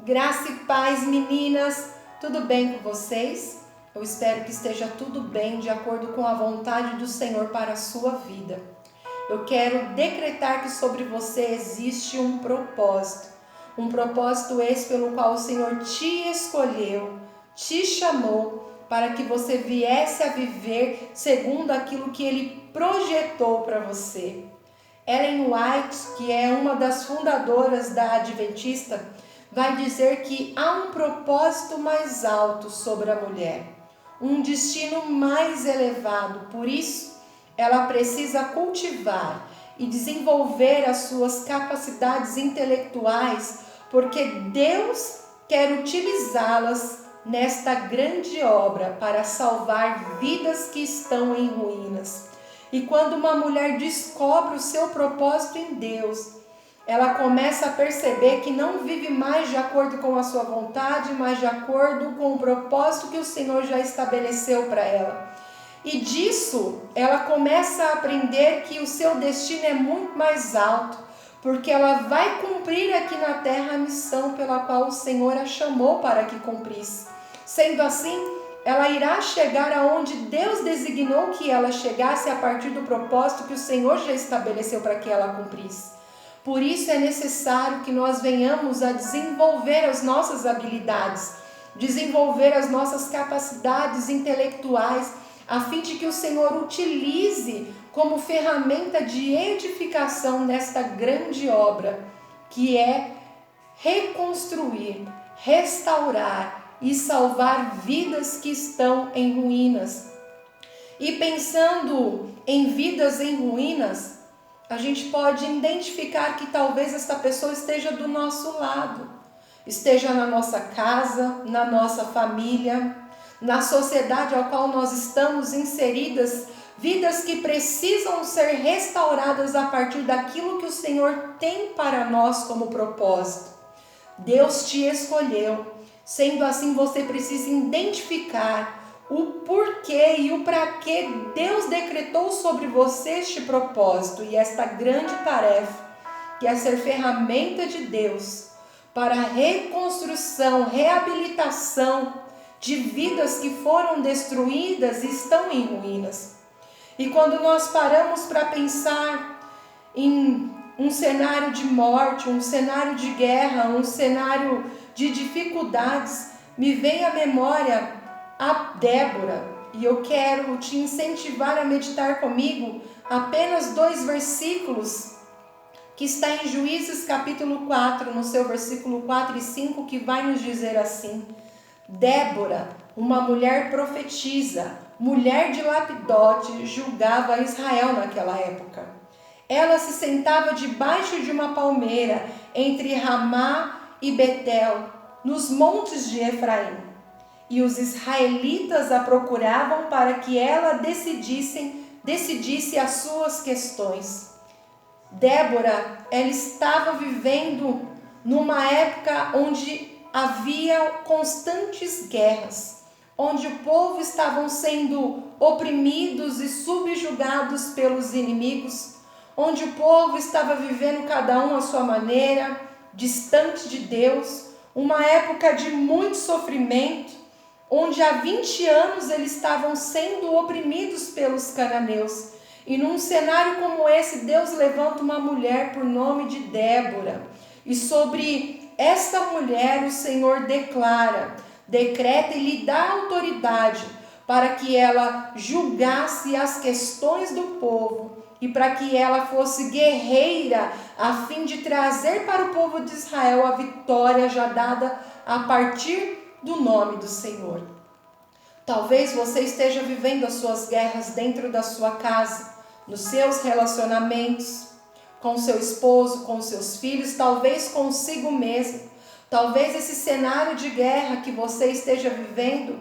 Graça e paz, meninas, tudo bem com vocês? Eu espero que esteja tudo bem, de acordo com a vontade do Senhor para a sua vida. Eu quero decretar que sobre você existe um propósito esse pelo qual o Senhor te escolheu, te chamou, para que você viesse a viver segundo aquilo que Ele projetou para você. Ellen White, que é uma das fundadoras da Adventista, vai dizer que há um propósito mais alto sobre a mulher, um destino mais elevado. Por isso, ela precisa cultivar e desenvolver as suas capacidades intelectuais, porque Deus quer utilizá-las nesta grande obra para salvar vidas que estão em ruínas. E quando uma mulher descobre o seu propósito em Deus, ela começa a perceber que não vive mais de acordo com a sua vontade, mas de acordo com o propósito que o Senhor já estabeleceu para ela. E disso, ela começa a aprender que o seu destino é muito mais alto, porque ela vai cumprir aqui na terra a missão pela qual o Senhor a chamou para que cumprisse. Sendo assim, ela irá chegar aonde Deus designou que ela chegasse a partir do propósito que o Senhor já estabeleceu para que ela cumprisse. Por isso é necessário que nós venhamos a desenvolver as nossas habilidades, desenvolver as nossas capacidades intelectuais, a fim de que o Senhor utilize como ferramenta de edificação nesta grande obra, que é reconstruir, restaurar e salvar vidas que estão em ruínas. E pensando em vidas em ruínas, a gente pode identificar que talvez esta pessoa esteja do nosso lado, esteja na nossa casa, na nossa família, na sociedade ao qual nós estamos inseridas, vidas que precisam ser restauradas a partir daquilo que o Senhor tem para nós como propósito. Deus te escolheu, sendo assim você precisa identificar o porquê e o para que Deus decretou sobre você este propósito e esta grande tarefa, que é ser ferramenta de Deus para a reconstrução, reabilitação de vidas que foram destruídas e estão em ruínas. E quando nós paramos para pensar em um cenário de morte, um cenário de guerra, um cenário de dificuldades, me vem à memória a Débora, e eu quero te incentivar a meditar comigo apenas 2 versículos que está em Juízes capítulo 4, no seu versículo 4 e 5, que vai nos dizer assim: Débora, uma mulher profetisa, mulher de Lapidote, julgava Israel naquela época. Ela se sentava debaixo de uma palmeira entre Ramá e Betel, nos montes de Efraim. E os israelitas a procuravam para que ela decidisse as suas questões. Débora, ela estava vivendo numa época onde havia constantes guerras, onde o povo estava sendo oprimidos e subjugados pelos inimigos, onde o povo estava vivendo cada um à sua maneira, distante de Deus, uma época de muito sofrimento, onde há 20 anos eles estavam sendo oprimidos pelos cananeus. E num cenário como esse, Deus levanta uma mulher por nome de Débora. E sobre esta mulher o Senhor decreta e lhe dá autoridade para que ela julgasse as questões do povo e para que ela fosse guerreira, a fim de trazer para o povo de Israel a vitória já dada a partir do nome do Senhor. Talvez você esteja vivendo as suas guerras dentro da sua casa, nos seus relacionamentos, com seu esposo, com seus filhos, talvez consigo mesmo. Talvez esse cenário de guerra que você esteja vivendo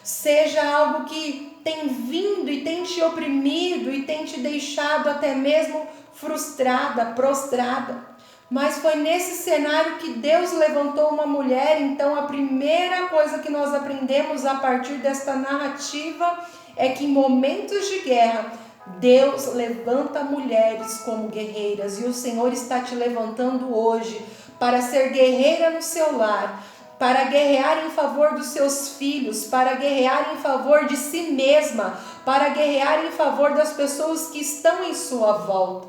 seja algo que tem vindo e tem te oprimido e tem te deixado até mesmo frustrada, prostrada. Mas foi nesse cenário que Deus levantou uma mulher. Então a primeira coisa que nós aprendemos a partir desta narrativa é que em momentos de guerra, Deus levanta mulheres como guerreiras, e o Senhor está te levantando hoje para ser guerreira no seu lar, para guerrear em favor dos seus filhos, para guerrear em favor de si mesma, para guerrear em favor das pessoas que estão em sua volta.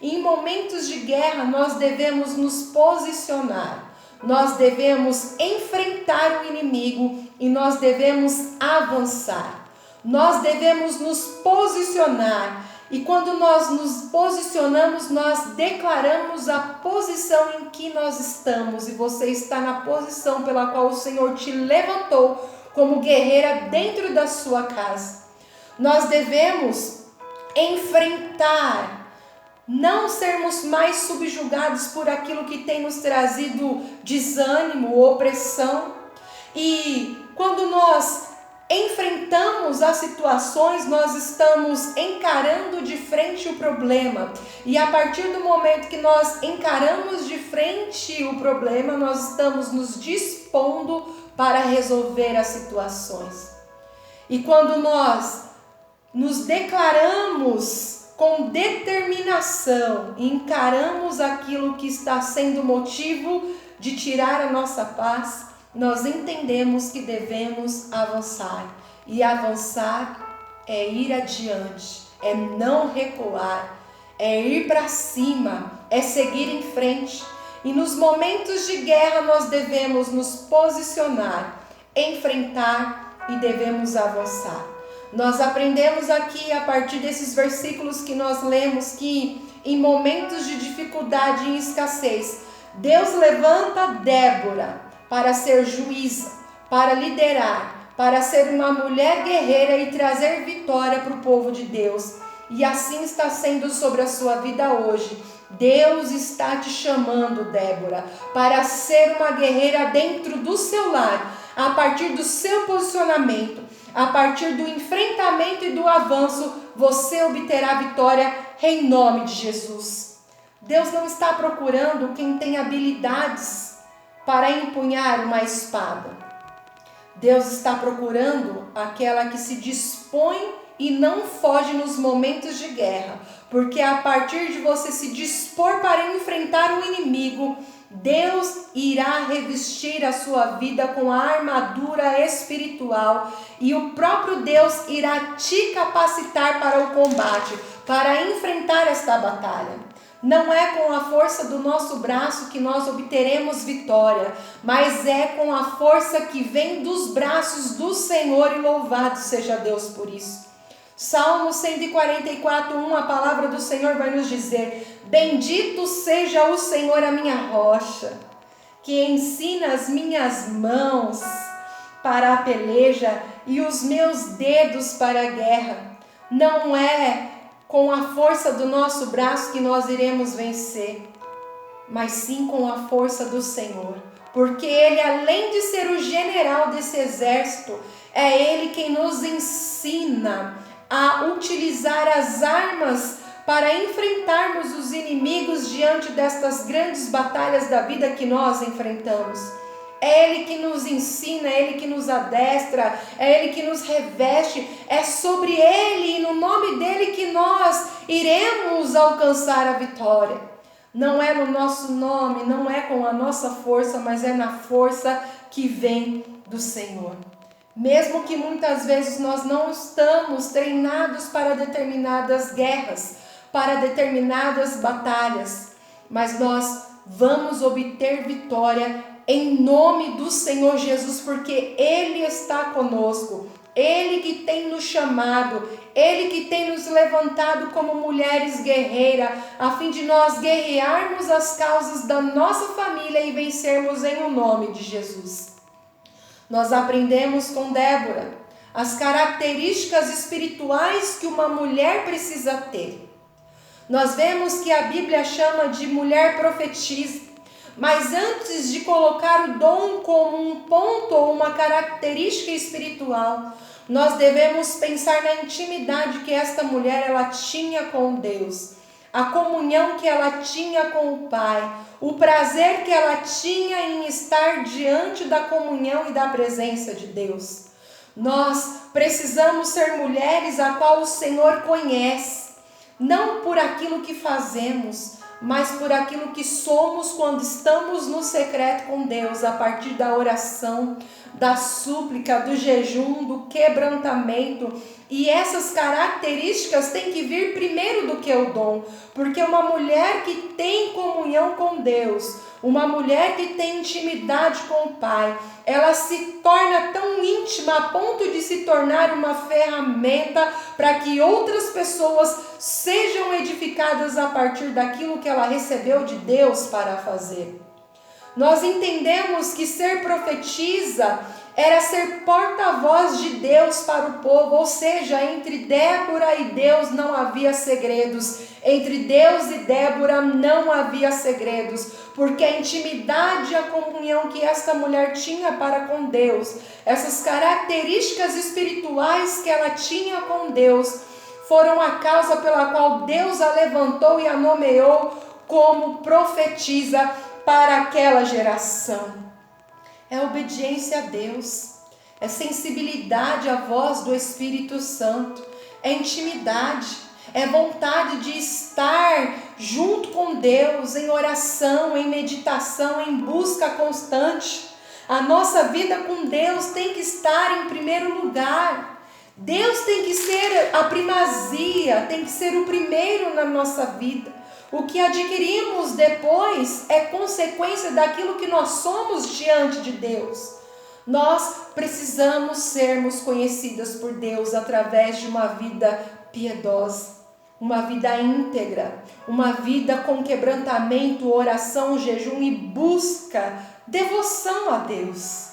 Em momentos de guerra, nós devemos nos posicionar, nós devemos enfrentar o inimigo e nós devemos avançar. Nós devemos nos posicionar e quando nós nos posicionamos, nós declaramos a posição em que nós estamos e você está na posição pela qual o Senhor te levantou como guerreira dentro da sua casa. Nós devemos enfrentar, não sermos mais subjugados por aquilo que tem nos trazido desânimo, opressão. E quando nós enfrentamos as situações, nós estamos encarando de frente o problema. E a partir do momento que nós encaramos de frente o problema, nós estamos nos dispondo para resolver as situações. E quando nós nos declaramos com determinação e encaramos aquilo que está sendo motivo de tirar a nossa paz, nós entendemos que devemos avançar. E avançar é ir adiante, é não recuar, é ir para cima, é seguir em frente. E nos momentos de guerra nós devemos nos posicionar, enfrentar e devemos avançar. Nós aprendemos aqui, a partir desses versículos que nós lemos, que em momentos de dificuldade e escassez, Deus levanta Débora para ser juíza, para liderar, para ser uma mulher guerreira e trazer vitória para o povo de Deus. E assim está sendo sobre a sua vida hoje. Deus está te chamando, Débora, para ser uma guerreira dentro do seu lar, a partir do seu posicionamento. A partir do enfrentamento e do avanço, você obterá vitória em nome de Jesus. Deus não está procurando quem tem habilidades para empunhar uma espada. Deus está procurando aquela que se dispõe e não foge nos momentos de guerra. Porque a partir de você se dispor para enfrentar o inimigo, Deus irá revestir a sua vida com a armadura espiritual e o próprio Deus irá te capacitar para o combate, para enfrentar esta batalha. Não é com a força do nosso braço que nós obteremos vitória, mas é com a força que vem dos braços do Senhor, e louvado seja Deus por isso. Salmo 144:1, a palavra do Senhor vai nos dizer: bendito seja o Senhor, a minha rocha, que ensina as minhas mãos para a peleja e os meus dedos para a guerra. Não é com a força do nosso braço que nós iremos vencer, mas sim com a força do Senhor. Porque Ele, além de ser o general desse exército, é Ele quem nos ensina a utilizar as armas para enfrentarmos os inimigos diante destas grandes batalhas da vida que nós enfrentamos. É Ele que nos ensina, é Ele que nos adestra, é Ele que nos reveste, é sobre Ele e no nome dEle que nós iremos alcançar a vitória. Não é no nosso nome, não é com a nossa força, mas é na força que vem do Senhor. Mesmo que muitas vezes nós não estamos treinados para determinadas guerras, para determinadas batalhas, mas nós vamos obter vitória em nome do Senhor Jesus, porque Ele está conosco, Ele que tem nos chamado, Ele que tem nos levantado como mulheres guerreiras, a fim de nós guerrearmos as causas da nossa família e vencermos em o nome de Jesus. Nós aprendemos com Débora as características espirituais que uma mulher precisa ter. Nós vemos que a Bíblia chama de mulher profetisa, mas antes de colocar o dom como um ponto ou uma característica espiritual, nós devemos pensar na intimidade que esta mulher ela tinha com Deus, a comunhão que ela tinha com o Pai, o prazer que ela tinha em estar diante da comunhão e da presença de Deus. Nós precisamos ser mulheres a qual o Senhor conhece, não por aquilo que fazemos, mas por aquilo que somos quando estamos no secreto com Deus, a partir da oração, da súplica, do jejum, do quebrantamento. E essas características têm que vir primeiro do que o dom, porque uma mulher que tem comunhão com Deus, uma mulher que tem intimidade com o Pai, ela se torna tão íntima a ponto de se tornar uma ferramenta para que outras pessoas sejam edificadas a partir daquilo que ela recebeu de Deus para fazer. Nós entendemos que ser profetisa era ser porta-voz de Deus para o povo, ou seja, entre Débora e Deus não havia segredos, entre Deus e Débora não havia segredos, porque a intimidade e a comunhão que esta mulher tinha para com Deus, essas características espirituais que ela tinha com Deus, foram a causa pela qual Deus a levantou e a nomeou como profetisa para aquela geração. É obediência a Deus, é sensibilidade à voz do Espírito Santo, é intimidade, é vontade de estar junto com Deus, em oração, em meditação, em busca constante. A nossa vida com Deus tem que estar em primeiro lugar. Deus tem que ser a primazia, tem que ser o primeiro na nossa vida. O que adquirimos depois é consequência daquilo que nós somos diante de Deus. Nós precisamos sermos conhecidas por Deus através de uma vida piedosa, uma vida íntegra, uma vida com quebrantamento, oração, jejum e busca, devoção a Deus.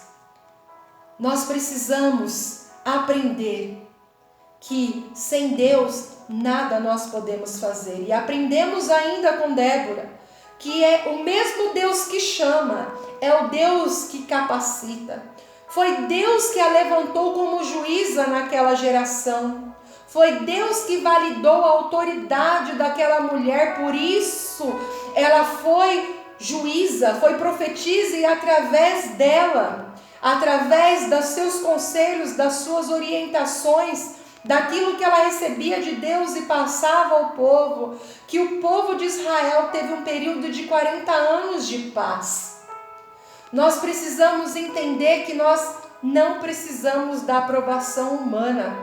Nós precisamos aprender que sem Deus nada nós podemos fazer. E aprendemos ainda com Débora que é o mesmo Deus que chama, é o Deus que capacita. Foi Deus que a levantou como juíza naquela geração. Foi Deus que validou a autoridade daquela mulher, por isso ela foi juíza, foi profetisa, e através dela, através dos seus conselhos, das suas orientações, daquilo que ela recebia de Deus e passava ao povo, que o povo de Israel teve um período de 40 anos de paz. Nós precisamos entender que nós não precisamos da aprovação humana,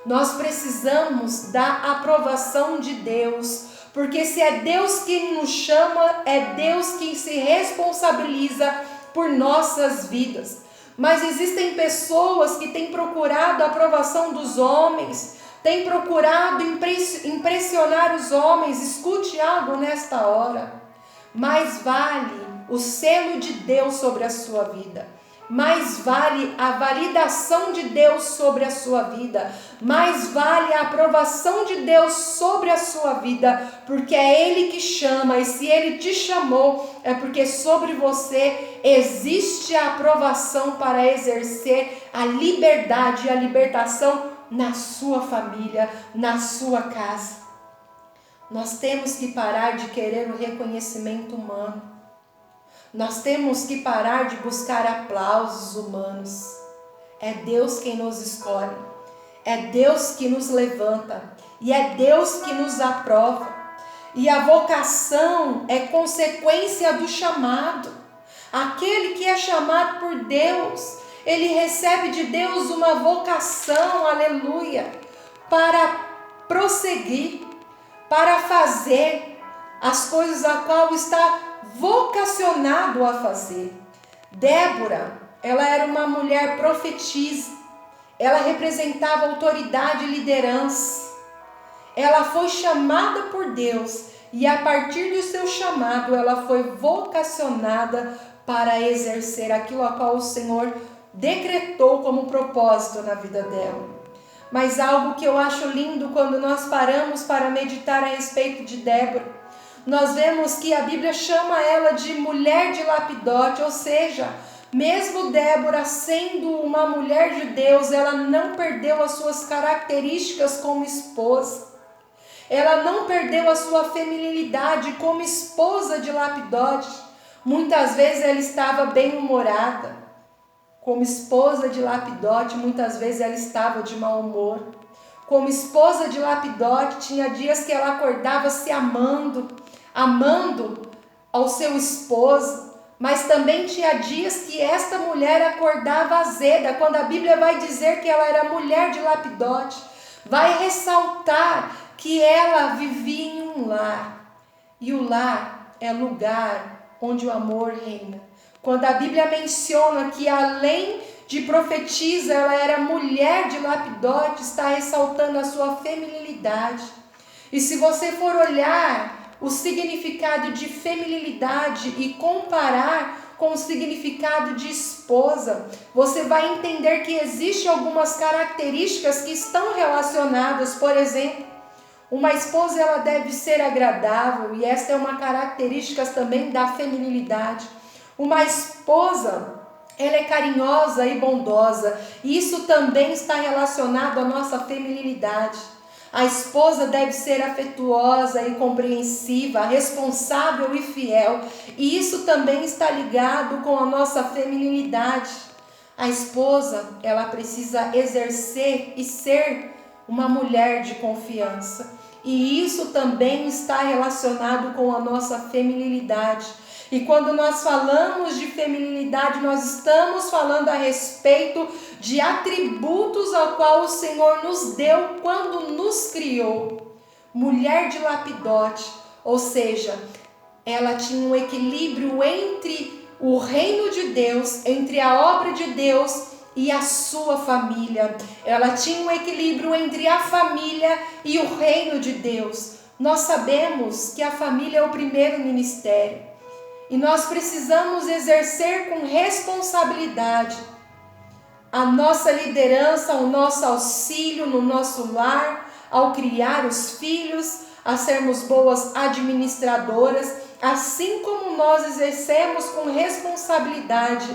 nós precisamos da aprovação de Deus, porque se é Deus que nos chama, é Deus que se responsabiliza por nossas vidas. Mas existem pessoas que têm procurado a aprovação dos homens, têm procurado impressionar os homens. Escute algo nesta hora: mais vale o selo de Deus sobre a sua vida, mais vale a validação de Deus sobre a sua vida, mais vale a aprovação de Deus sobre a sua vida, porque é Ele que chama, e se Ele te chamou, é porque sobre você existe a aprovação para exercer a liberdade e a libertação na sua família, na sua casa. Nós temos que parar de querer o reconhecimento humano. Nós temos que parar de buscar aplausos humanos. É Deus quem nos escolhe, é Deus que nos levanta e é Deus que nos aprova. E a vocação é consequência do chamado. Aquele que é chamado por Deus, ele recebe de Deus uma vocação, aleluia, para prosseguir, para fazer as coisas a qual está vocacionado a fazer. Débora, ela era uma mulher profetisa, ela representava autoridade e liderança. Ela foi chamada por Deus e a partir do seu chamado ela foi vocacionada para exercer aquilo a qual o Senhor decretou como propósito na vida dela. Mas algo que eu acho lindo quando nós paramos para meditar a respeito de Débora, nós vemos que a Bíblia chama ela de mulher de Lapidote, ou seja, mesmo Débora sendo uma mulher de Deus, ela não perdeu as suas características como esposa. Ela não perdeu a sua feminilidade como esposa de Lapidote. Muitas vezes ela estava bem-humorada. Como esposa de Lapidote, muitas vezes ela estava de mau humor. Como esposa de Lapidote, tinha dias que ela acordava se amando. amando ao seu esposo, mas também tinha dias que esta mulher acordava azeda, quando a Bíblia vai dizer que ela era mulher de Lapidote, vai ressaltar que ela vivia em um lar, e o lar é lugar onde o amor reina. Quando a Bíblia menciona que além de profetisa, ela era mulher de Lapidote, está ressaltando a sua feminilidade. E se você for olhar o significado de feminilidade e comparar com o significado de esposa, você vai entender que existem algumas características que estão relacionadas. Por exemplo, uma esposa ela deve ser agradável, e essa é uma característica também da feminilidade. Uma esposa, ela é carinhosa e bondosa, e isso também está relacionado à nossa feminilidade. A esposa deve ser afetuosa e compreensiva, responsável e fiel, e isso também está ligado com a nossa feminilidade. A esposa, ela precisa exercer e ser uma mulher de confiança, e isso também está relacionado com a nossa feminilidade. E quando nós falamos de feminilidade, nós estamos falando a respeito de atributos ao qual o Senhor nos deu quando nos criou. Mulher de Lapidote, ou seja, ela tinha um equilíbrio entre o reino de Deus, entre a obra de Deus e a sua família. Ela tinha um equilíbrio entre a família e o reino de Deus. Nós sabemos que a família é o primeiro ministério. E nós precisamos exercer com responsabilidade a nossa liderança, o nosso auxílio no nosso lar, ao criar os filhos, a sermos boas administradoras, assim como nós exercemos com responsabilidade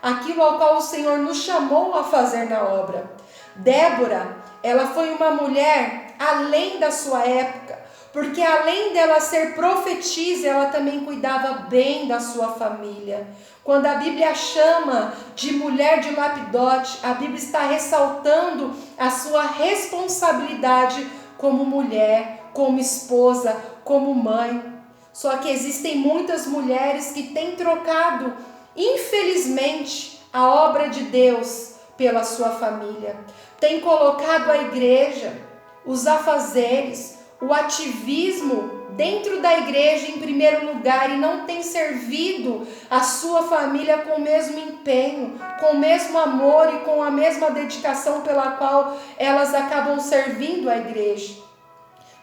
aquilo ao qual o Senhor nos chamou a fazer na obra. Débora, ela foi uma mulher além da sua época, porque além dela ser profetisa, ela também cuidava bem da sua família. Quando a Bíblia chama de mulher de Lapidote, a Bíblia está ressaltando a sua responsabilidade como mulher, como esposa, como mãe. Só que existem muitas mulheres que têm trocado, infelizmente, a obra de Deus pela sua família. Têm colocado a igreja, os afazeres, o ativismo dentro da igreja em primeiro lugar, e não tem servido a sua família com o mesmo empenho, com o mesmo amor e com a mesma dedicação pela qual elas acabam servindo a igreja.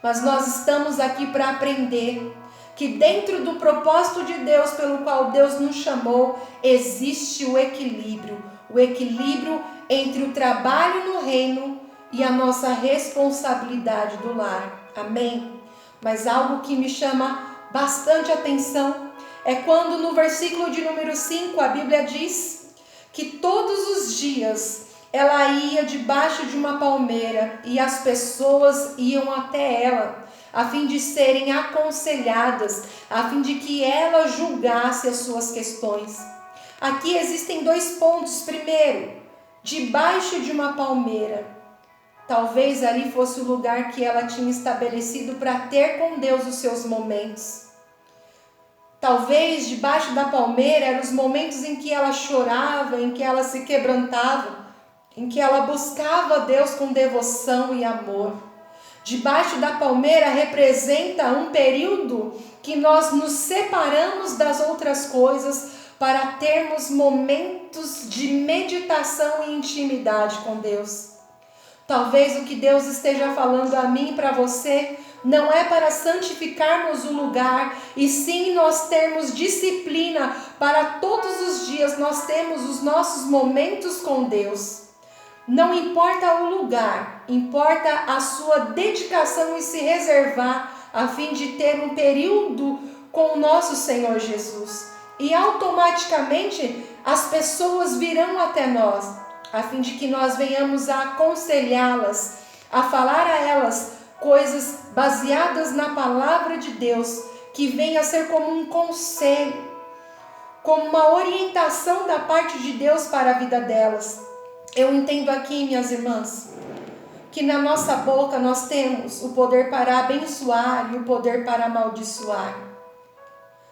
Mas nós estamos aqui para aprender que dentro do propósito de Deus pelo qual Deus nos chamou, existe o equilíbrio entre o trabalho no reino e a nossa responsabilidade do lar. Amém? Mas algo que me chama bastante atenção é quando no versículo de número 5 a Bíblia diz que todos os dias ela ia debaixo de uma palmeira e as pessoas iam até ela a fim de serem aconselhadas, a fim de que ela julgasse as suas questões. Aqui existem dois pontos. Primeiro, debaixo de uma palmeira. Talvez ali fosse o lugar que ela tinha estabelecido para ter com Deus os seus momentos. Talvez debaixo da palmeira eram os momentos em que ela chorava, em que ela se quebrantava, em que ela buscava a Deus com devoção e amor. Debaixo da palmeira representa um período que nós nos separamos das outras coisas para termos momentos de meditação e intimidade com Deus. Talvez o que Deus esteja falando a mim e para você não é para santificarmos o lugar, e sim nós termos disciplina para todos os dias nós temos os nossos momentos com Deus. Não importa o lugar, importa a sua dedicação e se reservar a fim de ter um período com o nosso Senhor Jesus. E automaticamente as pessoas virão até nós, a fim de que nós venhamos a aconselhá-las, a falar a elas coisas baseadas na palavra de Deus, que venha a ser como um conselho, como uma orientação da parte de Deus para a vida delas. Eu entendo aqui, minhas irmãs, que na nossa boca nós temos o poder para abençoar e o poder para amaldiçoar.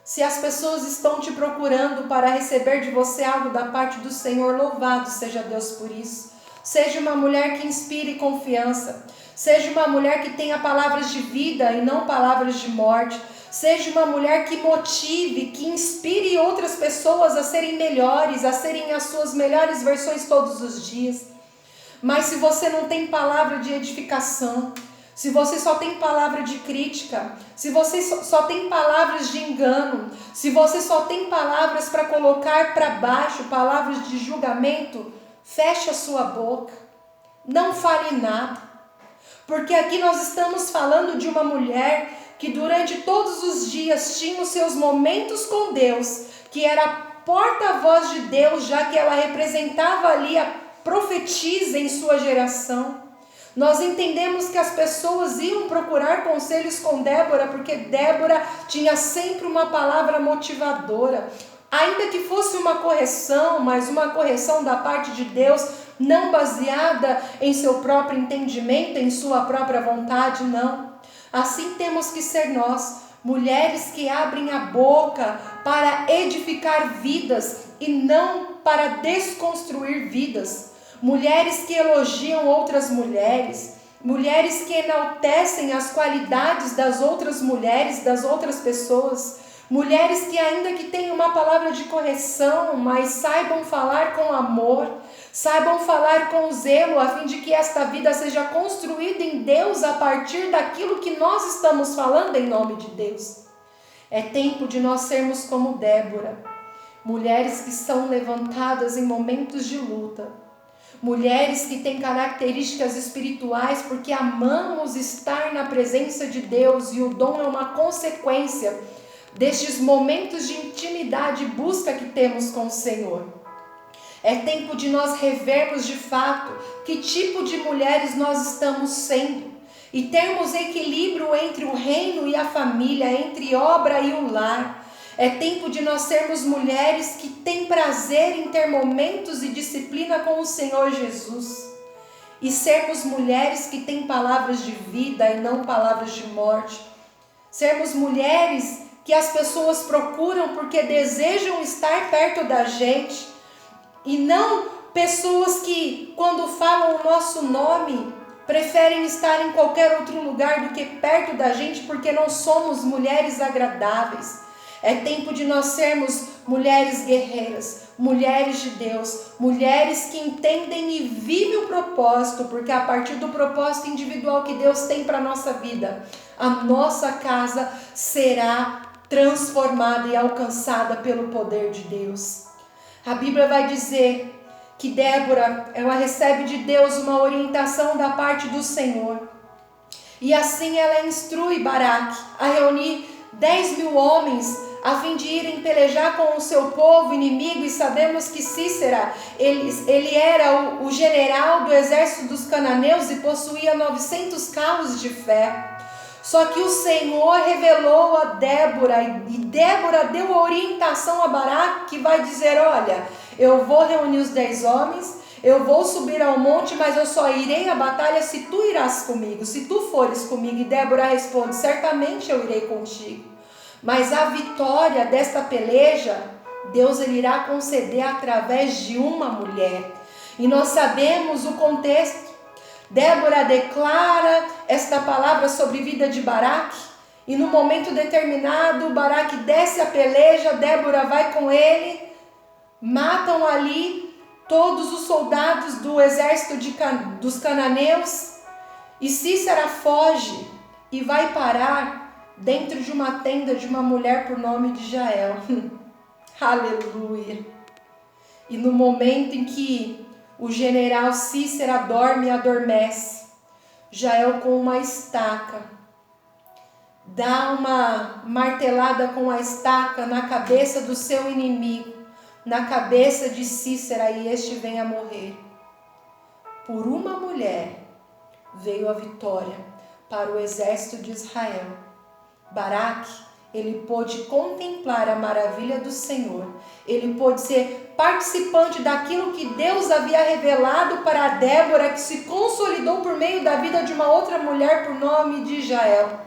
Se as pessoas estão te procurando para receber de você algo da parte do Senhor, louvado seja Deus por isso. Seja uma mulher que inspire confiança. Seja uma mulher que tenha palavras de vida e não palavras de morte. Seja uma mulher que motive, que inspire outras pessoas a serem melhores, a serem as suas melhores versões todos os dias. Mas se você não tem palavra de edificação, se você só tem palavra de crítica, se você só tem palavras de engano, se você só tem palavras para colocar para baixo, palavras de julgamento, feche a sua boca, não fale nada. Porque aqui nós estamos falando de uma mulher que durante todos os dias tinha os seus momentos com Deus, que era porta-voz de Deus, já que ela representava ali a profetisa em sua geração. Nós entendemos que as pessoas iam procurar conselhos com Débora, porque Débora tinha sempre uma palavra motivadora. Ainda que fosse uma correção, mas uma correção da parte de Deus, não baseada em seu próprio entendimento, em sua própria vontade, não. Assim temos que ser nós, mulheres que abrem a boca para edificar vidas e não para desconstruir vidas. Mulheres que elogiam outras mulheres, mulheres que enaltecem as qualidades das outras mulheres, das outras pessoas, mulheres que ainda que tenham uma palavra de correção, mas saibam falar com amor, saibam falar com zelo, a fim de que esta vida seja construída em Deus a partir daquilo que nós estamos falando em nome de Deus. É tempo de nós sermos como Débora, mulheres que são levantadas em momentos de luta, mulheres que têm características espirituais porque amamos estar na presença de Deus e o dom é uma consequência destes momentos de intimidade e busca que temos com o Senhor. É tempo de nós revermos de fato que tipo de mulheres nós estamos sendo e termos equilíbrio entre o reino e a família, entre obra e o lar. É tempo de nós sermos mulheres que têm prazer em ter momentos e disciplina com o Senhor Jesus. E sermos mulheres que têm palavras de vida e não palavras de morte. Sermos mulheres que as pessoas procuram porque desejam estar perto da gente. E não pessoas que, quando falam o nosso nome, preferem estar em qualquer outro lugar do que perto da gente porque não somos mulheres agradáveis. É tempo de nós sermos mulheres guerreiras, mulheres de Deus, mulheres que entendem e vivem o propósito, porque a partir do propósito individual que Deus tem para a nossa vida, a nossa casa será transformada e alcançada pelo poder de Deus. A Bíblia vai dizer que Débora, ela recebe de Deus uma orientação da parte do Senhor. E assim ela instrui Baraque a reunir 10.000 homens a fim de irem pelejar com o seu povo inimigo, e sabemos que Sísera, ele era o general do exército dos cananeus e possuía 900 carros de ferro. Só que o Senhor revelou a Débora, e Débora deu a orientação a Baraque, que vai dizer: olha, eu vou reunir os 10 homens, eu vou subir ao monte, mas eu só irei à batalha se tu irás comigo, se tu fores comigo. E Débora responde: certamente eu irei contigo. Mas a vitória desta peleja, Deus ele irá conceder através de uma mulher. E nós sabemos o contexto. Débora declara esta palavra sobre a vida de Baraque. E no momento determinado, Baraque desce a peleja, Débora vai com ele. Matam ali todos os soldados do exército dos cananeus. E Sísera foge e vai parar dentro de uma tenda de uma mulher por nome de Jael. Aleluia! E no momento em que o general Sísera dorme e adormece, Jael com uma estaca dá uma martelada com a estaca na cabeça do seu inimigo, na cabeça de Sísera, e este vem a morrer. Por uma mulher veio a vitória para o exército de Israel. Baraque, ele pôde contemplar a maravilha do Senhor. Ele pôde ser participante daquilo que Deus havia revelado para Débora, que se consolidou por meio da vida de uma outra mulher por nome de Jael.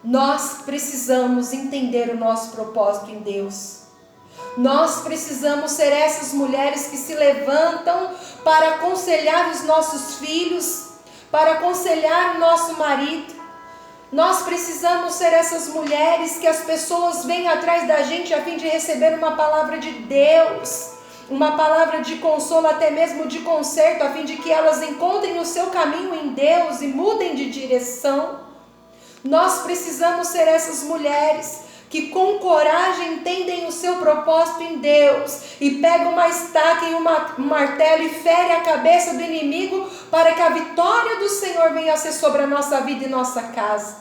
Nós precisamos entender o nosso propósito em Deus. Nós precisamos ser essas mulheres que se levantam para aconselhar os nossos filhos, para aconselhar o nosso marido. Nós precisamos ser essas mulheres que as pessoas vêm atrás da gente a fim de receber uma palavra de Deus, uma palavra de consolo, até mesmo de conserto, a fim de que elas encontrem o seu caminho em Deus e mudem de direção. Nós precisamos ser essas mulheres que com coragem entendem o seu propósito em Deus e pegam uma estaca e um martelo e ferem a cabeça do inimigo para que a vitória do Senhor venha a ser sobre a nossa vida e nossa casa.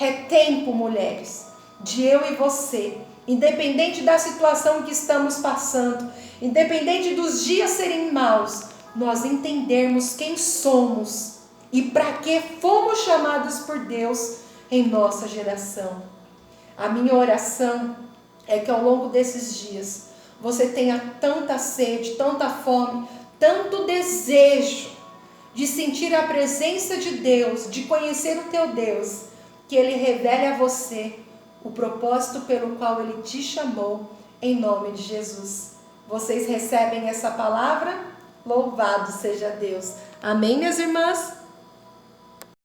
É tempo, mulheres, de eu e você, independente da situação que estamos passando, independente dos dias serem maus, nós entendermos quem somos e para que fomos chamados por Deus em nossa geração. A minha oração é que ao longo desses dias você tenha tanta sede, tanta fome, tanto desejo de sentir a presença de Deus, de conhecer o teu Deus, que Ele revele a você o propósito pelo qual Ele te chamou, em nome de Jesus. Vocês recebem essa palavra? Louvado seja Deus. Amém, minhas irmãs?